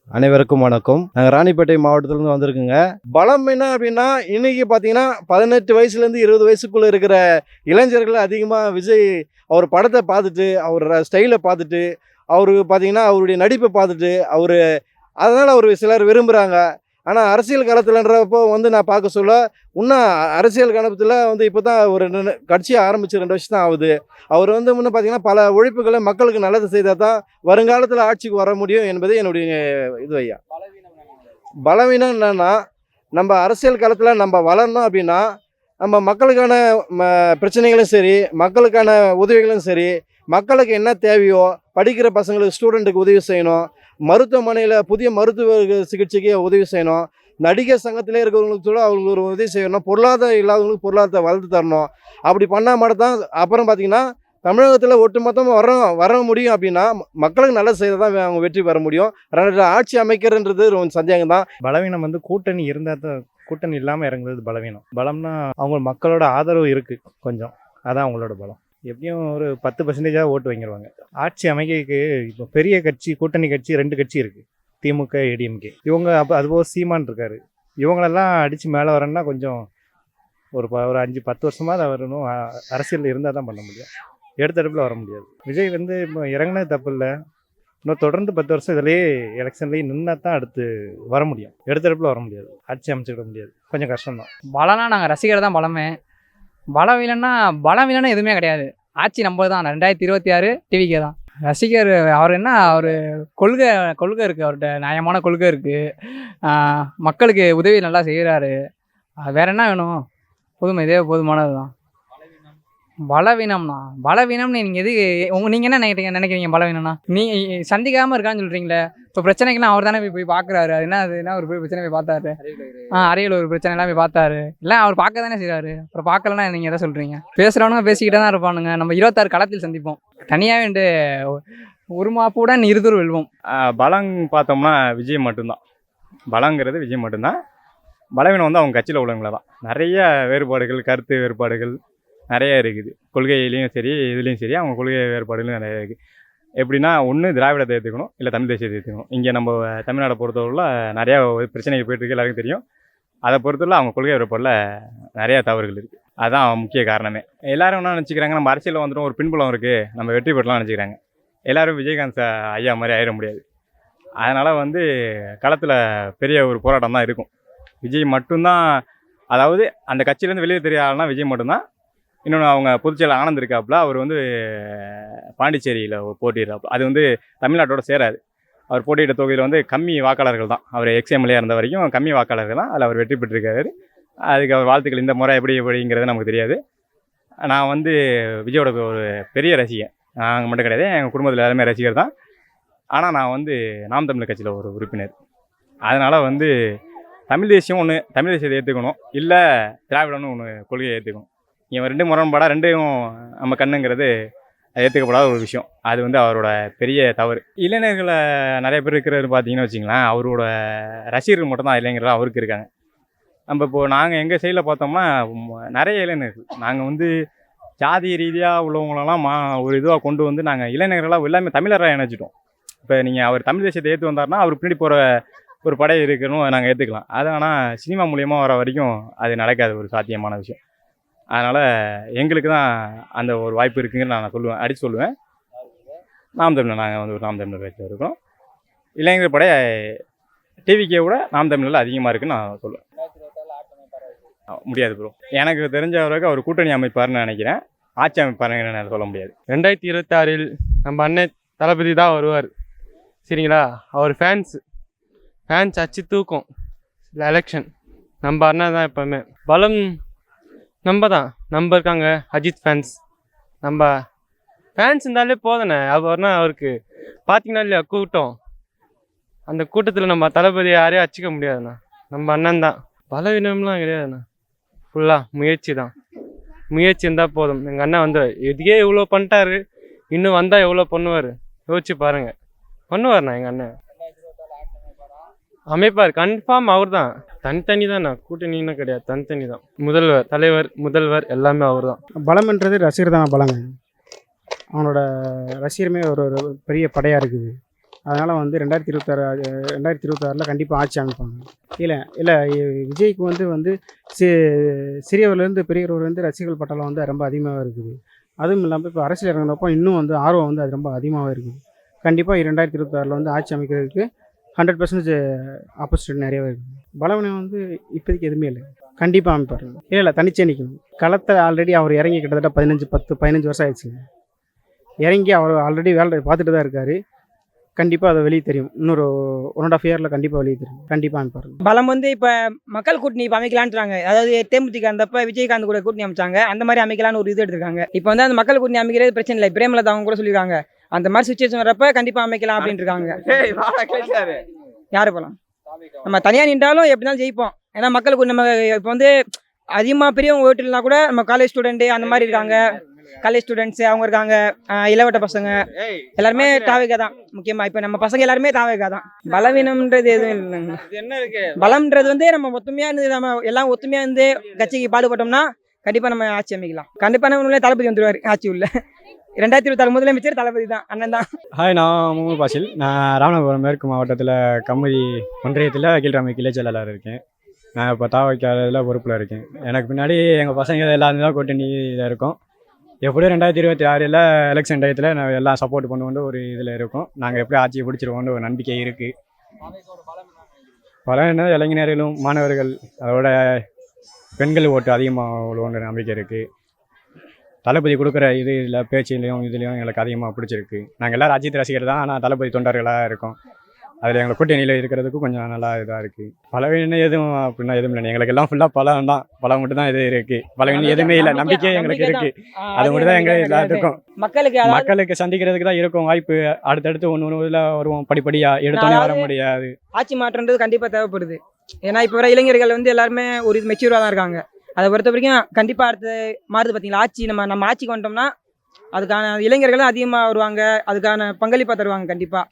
அனைவருக்கும் வணக்கம். நாங்கள் ராணிப்பேட்டை மாவட்டத்திலேருந்து வந்திருக்குங்க. பலம் என்ன அப்படின்னா, இன்னைக்கு பார்த்தீங்கன்னா 18 வயசுலேருந்து 20 வயசுக்குள்ளே இருக்கிற இளைஞர்கள் அதிகமாக விஜய் அவர் படத்தை பார்த்துட்டு, அவர் ஸ்டைலை பார்த்துட்டு, அவருக்கு பார்த்தீங்கன்னா அவருடைய நடிப்பை பார்த்துட்டு, அதனால் அவர் சிலர் விரும்புகிறாங்க. ஆனால் அரசியல் களத்தில்ன்றப்போ நான் பார்க்க சொல்ல, இன்னும் அரசியல் களத்தில் இப்போ தான் ஒரு கட்சியை ஆரம்பித்து 2 வருஷம் தான் ஆகுது. அவர் முன்ன பார்த்தீங்கன்னா பல உழைப்புகளை மக்களுக்கு நல்லது செய்தால் தான் வருங்காலத்தில் ஆட்சிக்கு வர முடியும் என்பது என்னுடைய இது ஐயா. பலவீனம் என்னன்னா, நம்ம அரசியல் களத்தில் நம்ம வளரணும் அப்படின்னா, நம்ம மக்களுக்கான பிரச்சனைகளும் சரி, மக்களுக்கான உதவிகளும் சரி, மக்களுக்கு என்ன தேவையோ படிக்கிற பசங்களுக்கு ஸ்டூடெண்ட்டுக்கு உதவி செய்யணும், மருத்துவமனையில் புதிய மருத்துவ சிகிச்சைக்கு உதவி செய்யணும், நடிகர் சங்கத்திலே இருக்கிறவங்களுக்கு கூட அவங்களுக்கு ஒரு உதவி செய்யணும், பொருளாதாரம் இல்லாதவங்களுக்கு பொருளாதாரத்தை வளர்த்து தரணும். அப்படி பண்ணால் மட்டும் தான் அப்புறம் பார்த்திங்கன்னா தமிழகத்தில் ஒட்டுமொத்தமாக வர முடியும். அப்படின்னா மக்களுக்கு நல்லது செய்தால் தான் அவங்க வெற்றி பெற முடியும். ஆட்சி அமைக்கிறன்றது ரொம்ப சந்தேகம் தான். பலவீனம் கூட்டணி இருந்தால் தான், கூட்டணி இல்லாமல் இறங்குறது பலவீனம். பலம்னா அவங்க மக்களோட ஆதரவு இருக்குது கொஞ்சம், அதான் அவங்களோட பலம். எப்படியும் ஒரு 10% ஓட்டு வாங்கிடுவாங்க. ஆட்சி அமைக்கிறதுக்கு இப்போ பெரிய கட்சி, கூட்டணி கட்சி 2 கட்சி இருக்குது, திமுக, ஏடிஎம்கே. இவங்க அதுபோல் சீமான் இருக்கார். இவங்களெல்லாம் அடித்து மேலே வரணும்னா கொஞ்சம் ஒரு 5-10 வருஷமாக வரணும். அரசியல் இருந்தால் தான் பண்ண முடியும், எடுத்தடுப்பில் வர முடியாது. விஜய் இப்போ இறங்கினது தப்பு இல்லை, இன்னும் தொடர்ந்து 10 வருஷம் இதிலேயே எலெக்ஷன்லேயே நின்னா தான் அடுத்து வர முடியும். எடுத்தடுப்பில் வர முடியாது, ஆட்சி அமைச்சிக்கிட முடியாது, கொஞ்சம் கஷ்டம்தான். பலம்னா நாங்கள் ரசிகர் தான் பலமே. பலம் எதுவுமே கிடையாது. ஆட்சி நம்ம தான். 2026 டிவிக்கே தான் ரசிகர். அவர் என்ன, அவர் கொள்கை இருக்குது, அவர்கிட்ட நியாயமான கொள்கை இருக்குது, மக்களுக்கு உதவி நல்லா செய்கிறாரு. வேற என்ன வேணும்? இதே போதுமானது தான். பலவீனம்னு நீங்கள் என்ன நினைக்கிறீங்க? பலவீனம்னா நீங்கள் சந்திக்காமல் இருக்கான்னு சொல்கிறீங்களே. இப்போ பிரச்சனைக்கெல்லாம் அவர் தானே போய் பார்க்குறாரு. அது என்ன ஒரு பிரச்சனை போய் பார்த்தாரு. அரியல் ஒரு பிரச்சனைலாம் போய் பார்த்தாரு. இல்லை அவர் பார்க்க தானே செய்கிறாரு. அப்புறம் பார்க்கலன்னா நீங்கள் எதை சொல்கிறீங்க? பேசுகிறவனுங்க பேசிக்கிட்டே தான் இருப்பானுங்க. நம்ம 26 களத்தில் சந்திப்போம். தனியாகவே ஒரு மாப்புடன் இருதூர் வெல்வோம். பலம் பார்த்தோம்னா விஜய் மட்டும்தான். பலங்கிறது விஜய் மட்டும்தான். பலவீனம் அவங்க கட்சியில் உள்ளவங்கள தான். நிறைய வேறுபாடுகள், கருத்து வேறுபாடுகள் நிறைய இருக்குது. கொள்கையிலையும் சரி, இதுலேயும் சரி, அவங்க கொள்கை வேறுபாடுகளும் நிறைய இருக்குது. எப்படின்னா, ஒன்று திராவிடத்தை ஏற்றுக்கணும், இல்லை தமிழ் தேசியத்தை ஏற்றுக்கணும். இங்கே நம்ம தமிழ்நாடை பொறுத்தவரையில் நிறையா பிரச்சனைகள் போயிட்டுருக்கு, எல்லாருக்கும் தெரியும். அதை பொறுத்தவரை அவங்க கொள்கை வேறுபாடில் நிறையா தவறுகள் இருக்குது. அதுதான் முக்கிய காரணமே. எல்லோரும் என்ன நினச்சிக்கிறாங்க, நம்ம அரசியலில் வந்துடும், ஒரு பின்புலம் இருக்குது, நம்ம வெற்றி பெறலாம் நினச்சிக்கிறாங்க. எல்லோரும் விஜயகாந்த் ஐயா மாதிரி ஆயிட முடியாது. அதனால் களத்தில் பெரிய ஒரு போராட்டம் தான் இருக்கும். விஜய் மட்டும்தான், அதாவது அந்த கட்சியிலேருந்து வெளியே தெரியாதுன்னா விஜய் மட்டும்தான். இன்னொன்று அவங்க பொதுச்செயலர் ஆனந்த் இருக்காப்புல, அவர் பாண்டிச்சேரியில் போட்டிடுறாப்புல. அது தமிழ்நாட்டோட சேராது. அவர் போட்டியிட்ட தொகுதியில் கம்மி வாக்காளர்கள் தான். அவர் எக்ஸ்எம்எல்ஏ இருந்த வரைக்கும் கம்மி வாக்காளர்கள் தான். அதில் அவர் வெற்றி பெற்றிருக்காரு. அதுக்கு அவர் வாழ்த்துக்கள். இந்த முறை எப்படிங்கிறது நமக்கு தெரியாது. நான் விஜயோட ஒரு பெரிய ரசிகன். நாங்கள் மட்டும் கிடையாது, எங்கள் குடும்பத்தில் எல்லாருமே ரசிகர் தான். ஆனால் நான் நாம் தமிழர் கட்சியில் ஒரு உறுப்பினர். அதனால் தமிழ் தேசியம் ஒன்று, தமிழ் தேசியத்தை ஏற்றுக்கணும், இல்லை திராவிடம்னு ஒன்று கொள்கையை ஏற்றுக்கணும். இவன் 2 முரண்பாடாக 2யும் நம்ம கண்ணுங்கிறது ஏற்றுக்கப்படாத ஒரு விஷயம். அது அவரோட பெரிய தவறு. இளைஞர்களை நிறைய பேர் இருக்கிறது பார்த்தீங்கன்னு வச்சிங்களேன், அவரோட ரசிகர்கள் மட்டும்தான் இளைஞர்கள் அவருக்கு இருக்காங்க. நம்ம இப்போது நாங்கள் எங்கள் சைடில் பார்த்தோம்னா நிறைய இளைஞர்கள், நாங்கள் ஜாதி ரீதியாக உள்ளவங்களெல்லாம் ஒரு இதுவாக கொண்டு நாங்கள் இளைஞர்களாக எல்லாமே தமிழராக இணைச்சிட்டோம். இப்போ நீங்கள் அவர் தமிழ் தேசியத்தை ஏற்று வந்தார்னா அவர் பின்னாடி போகிற ஒரு படை இருக்கணும், நாங்கள் ஏற்றுக்கலாம். அது ஆனால் சினிமா மூலியமாக வர வரைக்கும் அது நடக்காது, ஒரு சாத்தியமான விஷயம். அதனால் எங்களுக்கு தான் அந்த ஒரு வாய்ப்பு இருக்குங்கன்னு நான் சொல்லுவேன். நாம் தமிழர், நாங்கள் ஒரு நாம் தமிழர் கட்சியில் இருக்கோம். இளைஞர் படை டிவிக்கே விட நாம் தமிழில் அதிகமாக இருக்குன்னு நான் சொல்லுவேன். முடியாது ப்ரோ, எனக்கு தெரிஞ்ச வரைக்கும் அவர் கூட்டணி அமைப்பார்னு நினைக்கிறேன். ஆட்சி அமைப்பாருன்னு நான் சொல்ல முடியாது. 2026 நம்ம அண்ணன் தளபதி தான் வருவார், சரிங்களா? அவர் ஃபேன்ஸ் அச்சு தூக்கும் எலெக்ஷன். நம்ம அண்ணன் தான் எப்போவுமே. பலம் நம்ம தான். நம்ம இருக்காங்க அஜித் ஃபேன்ஸ். நம்ம ஃபேன்ஸ் இருந்தாலே போதானே. அவர்னா அவருக்கு பார்த்தீங்கன்னா இல்லையா கூட்டம், அந்த கூட்டத்தில் நம்ம தளபதி யாரையும் அச்சிக்க முடியாதுண்ணா. நம்ம அண்ணன் தான். பலவீனம்லாம் கிடையாதுண்ணா, ஃபுல்லாக முயற்சி தான். முயற்சி இருந்தால் போதும். எங்கள் அண்ணன் எதுக்கே இவ்வளோ பண்ணிட்டாரு, இன்னும் வந்தால் எவ்வளோ பண்ணுவார் யோசிச்சு பாருங்கள். பண்ணுவார்ண்ணா எங்கள் அண்ணன். அமைப்பார் கன்ஃபார்ம். அவர் தான். தனித்தனி தான், கூட்டணின்னு கிடையாது, தனித்தனி தான். முதல்வர், தலைவர், முதல்வர் எல்லாமே அவர் தான். பலம்ன்றது ரசிகர் தான் பலங்க. அவனோட ரசிகருமே ஒரு பெரிய படையாக இருக்குது. அதனால் வந்து 2026 கண்டிப்பாக ஆட்சி அமைப்பாங்க. இல்லை விஜய்க்கு வந்து சிறியவர்லேருந்து பெரியவர் வந்து ரசிகர்கள் பட்டாளம் வந்து ரொம்ப அதிகமாக இருக்குது. அதுவும் இல்லாமல் இப்போ அரசியல் இறங்கினப்போ இன்னும் வந்து ஆர்வம் வந்து அது ரொம்ப அதிகமாகவே இருக்குது. கண்டிப்பாக 2026 வந்து ஆட்சி அமைக்கிறதுக்கு 100% ஆப்போசிட் நிறையவே இருக்குது. பலவீனம் வந்து இப்போதைக்கு எதுவுமே இல்லை. கண்டிப்பாக அமைப்பார். இல்லை தனிச்சே நிற்கணும். களத்தை ஆல்ரெடி அவர் இறங்கி கிட்டத்தட்ட 15 வருஷம் ஆயிடுச்சு. இறங்கி அவர் ஆல்ரெடி வேலை பார்த்துட்டு தான் இருக்கார். கண்டிப்பாக அதை வெளியே தெரியும். இன்னொரு 1.5 இயரில் கண்டிப்பாக வெளியே தெரியும். கண்டிப்பாக அமைப்பார். பலம் வந்து இப்போ மக்கள் கூட்டணி இப்போ அமைக்கலான்றாங்க. அதாவது தேமுதிக இருந்தப்ப விஜயகாந்த் கூட கூட்டணி அமைச்சாங்க. அந்த மாதிரி அமைக்கலான்னு ஒரு இது எடுத்திருக்காங்க. இப்போ வந்து அந்த மக்கள் கூட்டணி அமைக்கிறது பிரச்சனை இல்லை. பிரேமலதா அவங்க கூட சொல்லியிருக்காங்க. அந்த மாதிரி சுச்சுவேஷன் வரப்ப கண்டிப்பாக அமைக்கலாம் அப்படின்ட்டு இருக்காங்க. யாரு போகலாம்? நம்ம தனியாக நின்றாலும் எப்படினாலும் ஜெயிப்போம். ஏன்னா மக்களுக்கு நம்ம இப்போ வந்து அதிகமாக பெரியவங்க ஓட்டு இல்லைனா கூட நம்ம காலேஜ் ஸ்டூடெண்ட்டு அந்த மாதிரி இருக்காங்க. காலேஜ் ஸ்டூடெண்ட்ஸு அவங்க இருக்காங்க. இளவட்ட பசங்க எல்லாருமே தாவேகா தான். முக்கியமாக இப்போ நம்ம பசங்க எல்லாருமே தாவேகா தான். பலவீனம்ன்றது எதுவும் இல்லைங்க. பலம்ன்றது வந்து நம்ம ஒத்துமையாக இருந்து நம்ம எல்லாம் ஒத்துமையாக இருந்து கட்சிக்கு பாடுபட்டோம்னா கண்டிப்பாக நம்ம ஆட்சி அமைக்கலாம். கண்டிப்பாக நம்ம தளபதி வந்துடுவார் ஆட்சி உள்ள. 2026 முதலமைச்சர் தளபதி தான், அண்ணன் தான். ஹாய், நான் முகமது பாசில். நான் ராமநாதபுரம் மேற்கு மாவட்டத்தில் கமுதி ஒன்றியத்தில் கீழ்ராமை கிளை செயலாளர் இருக்கேன். நான் இப்போ தாவக்காரத்தில் பொறுப்பில் இருக்கேன். எனக்கு பின்னாடி எங்கள் பசங்க எல்லாருமே தான் கூட்டணியில் இருக்கோம். எப்படியும் 2026 எலெக்ஷன் டயத்தில் நான் எல்லாம் சப்போர்ட் பண்ணுவோண்டு ஒரு இதில் இருக்கோம். நாங்கள் எப்படி ஆட்சியை பிடிச்சிருவோன்னு ஒரு நம்பிக்கை இருக்குது. பல என்ன இளைஞர்களும் மாணவர்கள் அதோட பெண்கள் ஓட்டு அதிகமாக உள்ளோன்ற நம்பிக்கை இருக்குது. தளபதி கொடுக்குற இதில் பேச்சிலையும் இதுலேயும் எங்களுக்கு அதிகமாக பிடிச்சிருக்கு. நாங்கள் எல்லோரும் அஜித் ரசிகர் தான், ஆனால் தளபதி தொண்டர்களாக இருக்கோம். அதில் எங்களை கூட்டணியில் இருக்கிறதுக்கும் கொஞ்சம் நல்லா இதாக இருக்குது. பலவீனம் எதுவும் அப்படின்னா எதுவும் இல்லை. எங்களுக்கு எல்லாம் ஃபுல்லாக பலம் தான். பலம் மட்டும் தான் இது இருக்குது. பலவீனம் எதுவுமே இல்லை. நம்பிக்கை எங்களுக்கு இருக்குது. அது மட்டும் தான் எங்கள் எல்லாத்துக்கும் மக்களுக்கு சந்திக்கிறதுக்கு தான் இருக்கும் வாய்ப்பு. அடுத்தடுத்து ஒன்று இதில் வருவோம். படிப்படியாக எடுத்தோன்னே வர முடியாது. ஆட்சி மாற்றன்றது கண்டிப்பாக தேவைப்படுது. ஏன்னா இப்போ வர இளைஞர்கள் வந்து எல்லாருமே ஒரு மெச்சூராக தான் இருக்காங்க. அதை பொறுத்த வரைக்கும் கண்டிப்பாக அடுத்து மாறுது. பார்த்தீங்களா, ஆட்சி நம்ம ஆட்சிக்கு வந்துட்டோம்னா அதுக்கான இளைஞர்களும் அதிகமாக வருவாங்க. அதுக்கான பங்களிப்பாக தருவாங்க. கண்டிப்பாக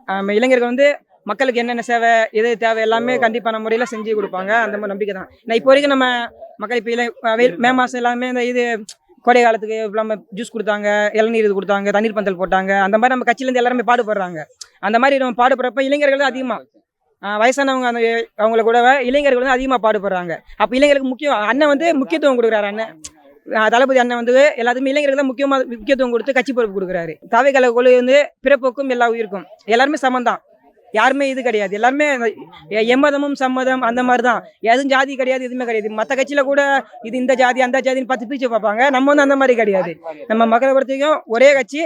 நம்ம இளைஞர்கள் வந்து மக்களுக்கு என்னென்ன சேவை எது தேவை எல்லாமே கண்டிப்பான முறையில் செஞ்சு கொடுப்பாங்க. அந்த மாதிரி நம்பிக்கை தான். நான் இப்போ வரைக்கும் நம்ம மக்கள் இப்போ மே மாதம் எல்லாமே இந்த இது கோடை காலத்துக்கு நம்ம ஜூஸ் கொடுத்தாங்க, இளநீர் இது கொடுத்தாங்க, தண்ணீர் பந்தல் போட்டாங்க. அந்த மாதிரி நம்ம கட்சியிலேருந்து எல்லாருமே பாடுபடுறாங்க. அந்த மாதிரி நம்ம பாடுபடுறப்ப இளைஞர்கள் தான் அதிகமாக வயசானவங்க அவங்கள கூட இளைஞர்கள் வந்து அதிகமாக பாடுபடுறாங்க. அப்போ இளைஞர்களுக்கு அண்ணன் வந்து முக்கியத்துவம் கொடுக்குறாரு. அண்ணன் தளபதி அண்ணன் வந்து எல்லாத்துக்குமே இளைஞர்கள் தான் முக்கியத்துவம் கொடுத்து கட்சி பொறுப்பு கொடுக்குறாரு. தாவேகா கொள்கை வந்து பிறப்புக்கும் எல்லா உயிருக்கும் எல்லாருமே சமந்தான். யாருமே இது கிடையாது. எல்லாருமே எம்மதமும் சம்மதம் அந்த மாதிரி தான். எதுவும் ஜாதி கிடையாது, எதுவுமே கிடையாது. மற்ற கட்சியில் கூட இது இந்த ஜாதி அந்த ஜாதின்னு 10 பிரிச்சு பார்ப்பாங்க. நம்ம வந்து அந்த மாதிரி கிடையாது. நம்ம மக்களை பொறுத்தவரைக்கும் ஒரே கட்சி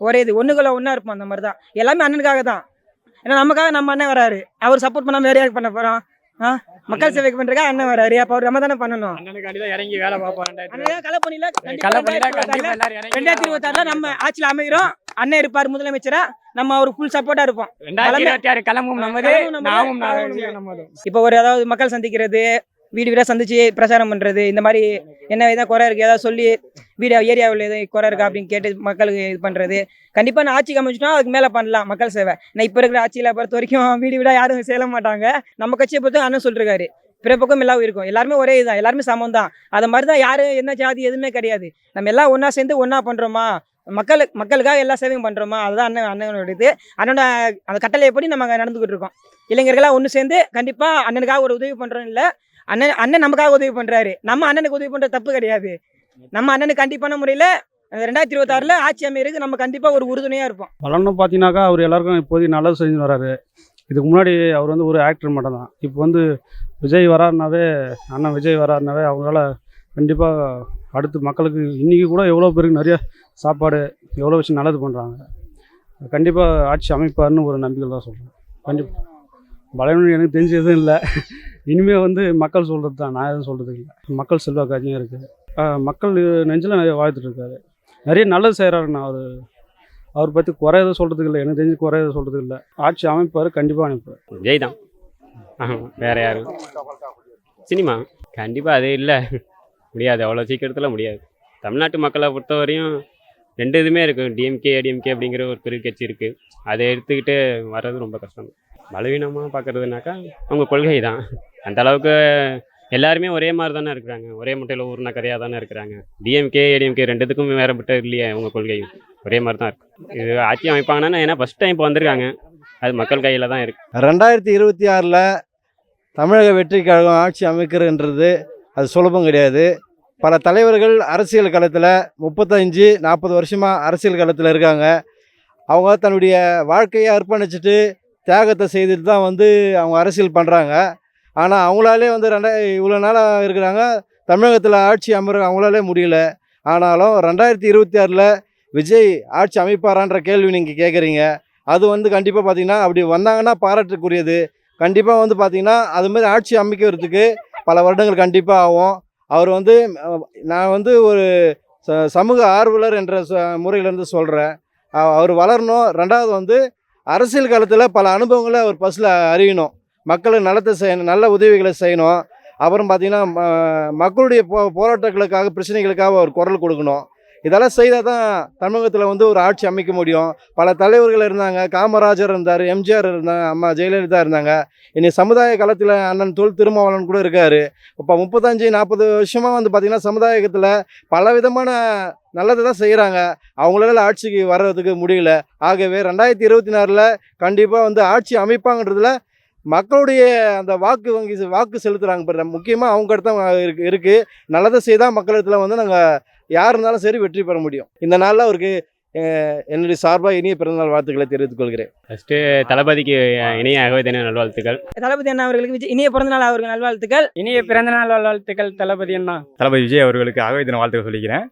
ஒரே இது ஒன்றுக்குள்ள ஒன்றா இருப்போம். அந்த மாதிரி தான் எல்லாமே அண்ணனுக்காக தான். ஏன்னா நமக்காக நம்ம அண்ணன் வராரு. அவர் சப்போர்ட் பண்ணாமல் வேற யாருக்கு பண்ண போகிறோம்? மக்கள் சேவைக்கு பண்றதுக்கா அண்ணன் வராரு. அப்போ அவர் நம்ம தானே பண்ணணும். இறங்கி வேலை பார்ப்போம். 2026 நம்ம ஆட்சியில் அமைகிறோம். அண்ணன் இருப்பார் முதலமைச்சரா. நம்ம ஒரு ஃபுல் சப்போர்ட்டா இருப்போம். 2026 கிளம்பும் நமது. இப்போ ஒரு ஏதாவது மக்கள் சந்திக்கிறது, வீடு வீடாக சந்திச்சு பிரச்சாரம் பண்ணுறது, இந்த மாதிரி என்ன எதாவது குறை இருக்குது ஏதாவது சொல்லி ஏரியாவில் எதாவது குறை இருக்கா அப்படின்னு கேட்டு மக்களுக்கு இது பண்ணுறது. கண்டிப்பாக நான் ஆட்சிக்கு அமைச்சிட்டோம், அதுக்கு மேலே பண்ணலாம் மக்கள் சேவை. நான் இப்போ இருக்கிற ஆட்சியில் பொறுத்த வரைக்கும் வீடு வீடாக யாரும் செய்ய மாட்டாங்க. நம்ம கட்சியை பொறுத்த அண்ணன் சொல்லிருக்காரு, பிறப்புக்கும் எல்லாம் இருக்கும். எல்லாருமே ஒரே இதுதான், எல்லாருமே சமம் தான். அது மாதிரி தான். யாரும் என்ன ஜாதி எதுவுமே கிடையாது. நம்ம எல்லாம் ஒன்றா சேர்ந்து ஒன்றா பண்ணுறோமா, மக்களுக்காக எல்லா சேவையும் பண்ணுறோமா, அதுதான் அண்ணனோட இது. அண்ணனோட அந்த கட்டளையப்படி நம்ம அங்கே நடந்துக்கிட்டு இருக்கோம். இளைஞர்களாக ஒன்று சேர்ந்து கண்டிப்பாக அண்ணனுக்காக ஒரு உதவி பண்ணுறோம். இல்லை அண்ணன் நமக்காக உதவி பண்ணுறாரு. நம்ம அண்ணனுக்கு உதவி பண்ணுற தப்பு கிடையாது. நம்ம அண்ணனுக்கு கண்டிப்பான முறையில் 2026 ஆட்சி அமைகிறதுக்கு நம்ம கண்டிப்பாக ஒரு உறுதுணையாக இருப்போம். பலன்னு பார்த்தீங்கன்னாக்கா அவர் எல்லாருக்கும் இப்போதைக்கு நல்லது செஞ்சு வராரு. இதுக்கு முன்னாடி அவர் வந்து ஒரு ஆக்டர் மட்டும் தான். இப்போ வந்து விஜய் வராருனாவே, அண்ணன் விஜய் வராருனாவே அவங்களால கண்டிப்பாக அடுத்து மக்களுக்கு இன்றைக்கி கூட எவ்வளோ பேருக்கு நிறைய சாப்பாடு எவ்வளோ விஷயம் நல்லது பண்ணுறாங்க. கண்டிப்பாக ஆட்சி அமைப்பாருன்னு ஒரு நம்பிக்கை தான் சொல்கிறேன். கண்டிப்பாக பலவீனம் எனக்கு தெரிஞ்ச எதுவும் இல்லை. இனிமேல் வந்து மக்கள் சொல்கிறது தான், நான் எதுவும் சொல்கிறது இல்லை. மக்கள் செல்வாக்கு அதிகம் இருக்குது. மக்கள் நெஞ்சில் நிறைய வாழ்த்துட்டு இருக்காரு. நிறைய நல்லது செய்கிறாருண்ணா. அவர் பற்றி குறை எதுவும் சொல்கிறதுக்கு இல்லை. எனக்கு தெரிஞ்சு குறை எதுவும் சொல்கிறதுக்கு இல்லை. ஆட்சி அமைப்பார், கண்டிப்பாக அமைப்பார். விஜய் தான். வேறு யாரும் சினிமா கண்டிப்பாக அது இல்லை, முடியாது. அவ்வளோ சீக்கிரத்தில் முடியாது. தமிழ்நாட்டு மக்களை பொறுத்தவரையும் 2 இதுவுமே இருக்குது. டிஎம்கே ஏடிஎம்கே அப்படிங்கிற ஒரு பெரிய கட்சி இருக்குது. அதை எடுத்துக்கிட்டு வர்றது ரொம்ப கஷ்டம். பலவீனமாக பார்க்குறதுனாக்கா அவங்க கொள்கை தான். அந்த அளவுக்கு எல்லாருமே ஒரே மாதிரி தானே இருக்கிறாங்க. ஒரே முட்டையில் ஊர்ன கரையாக தானே இருக்கிறாங்க. டிஎம்கே ஏடிஎம்கே 2த்துக்கும் வேறுபட்ட இல்லையே அவங்க கொள்கையும் ஒரே மாதிரி தான் இருக்குது. இது ஆட்சி அமைப்பாங்கன்னா, ஏன்னா ஃபஸ்ட் டைம் இப்போ வந்திருக்காங்க. அது மக்கள் கையில் தான் இருக்குது. 2026 தமிழக வெற்றி கழகம் ஆட்சி அமைக்கிறதுன்றது அது சுலபம் கிடையாது. பல தலைவர்கள் அரசியல் களத்தில் 35-40 வருஷமாக அரசியல் களத்தில் இருக்காங்க. அவங்க தன்னுடைய வாழ்க்கையை அர்ப்பணிச்சுட்டு தியாகத்தை செய்துட்டு தான் அவங்க அரசியல் பண்ணுறாங்க. ஆனால் அவங்களாலே இவ்வளோ நாளாக இருக்கிறாங்க, தமிழகத்தில் ஆட்சி அவங்களாலே முடியல. ஆனாலும் 2026 விஜய் ஆட்சி அமைப்பாரான்ற கேள்வி நீங்கள் கேட்குறீங்க. அது கண்டிப்பாக பார்த்தீங்கன்னா அப்படி வந்தாங்கன்னா பாராட்டுக்குரியது. கண்டிப்பாக பார்த்தீங்கன்னா அதுமாதிரி ஆட்சி அமைக்கிறதுக்கு பல வருடங்கள் கண்டிப்பாக ஆகும். அவர் நான் ஒரு சமூக ஆர்வலர் என்ற முறையிலேருந்து சொல்கிறேன். அவர் வளரணும். ரெண்டாவது அரசியல் காலத்தில் பல அனுபவங்களை அவர் ஃபஸ்ட்டில் அறியணும். மக்களுக்கு நலத்தை செய்யணும், நல்ல உதவிகளை செய்யணும். அப்புறம் பார்த்தீங்கன்னா மக்களுடைய போராட்டங்களுக்காக பிரச்சனைகளுக்காக அவர் குரல் கொடுக்கணும். இதெல்லாம் செய்தால் தான் தமிழகத்தில் ஒரு ஆட்சி அமைக்க முடியும். பல தலைவர்கள் இருந்தாங்க. காமராஜர் இருந்தார், எம்ஜிஆர் இருந்தாங்க, அம்மா ஜெயலலிதா இருந்தாங்க. இனி சமுதாய காலத்தில் அண்ணன் தொல் திருமாவளவன் கூட இருக்கார். இப்போ 35-40 வருஷமாக பார்த்திங்கன்னா சமுதாயத்தில் பல விதமான நல்லதை தான் செய்கிறாங்க. அவங்களால ஆட்சிக்கு வர்றதுக்கு முடியல. ஆகவே 2026 கண்டிப்பாக ஆட்சி அமைப்பாங்கன்றதுல மக்களுடைய அந்த வாக்கு செலுத்துகிறாங்க. முக்கியமாக அவங்க இடத்த இருக்குது. நல்லதை செய்தால் மக்களிடத்தில் நாங்கள் யார் இருந்தாலும் சரி வெற்றி பெற முடியும். இந்த நாளில் அவருக்கு என்னுடைய சார்பாக இனிய பிறந்தநாள் வாழ்த்துக்களை தெரிவித்துக் கொள்கிறேன். ஃபஸ்ட்டு தளபதிக்கு இனிய அகவைதன நல்வாழ்த்துக்கள். தளபதி அண்ணா அவர்களுக்கு இனிய பிறந்தநாள் அவருக்கு நல்வாழ்த்துக்கள். இனிய பிறந்தநாள் வாழ்த்துக்கள் தளபதி அண்ணா. தளபதி விஜய் அவர்களுக்கு ஆகவே தின வாழ்த்துக்கள் சொல்லிக்கிறேன்.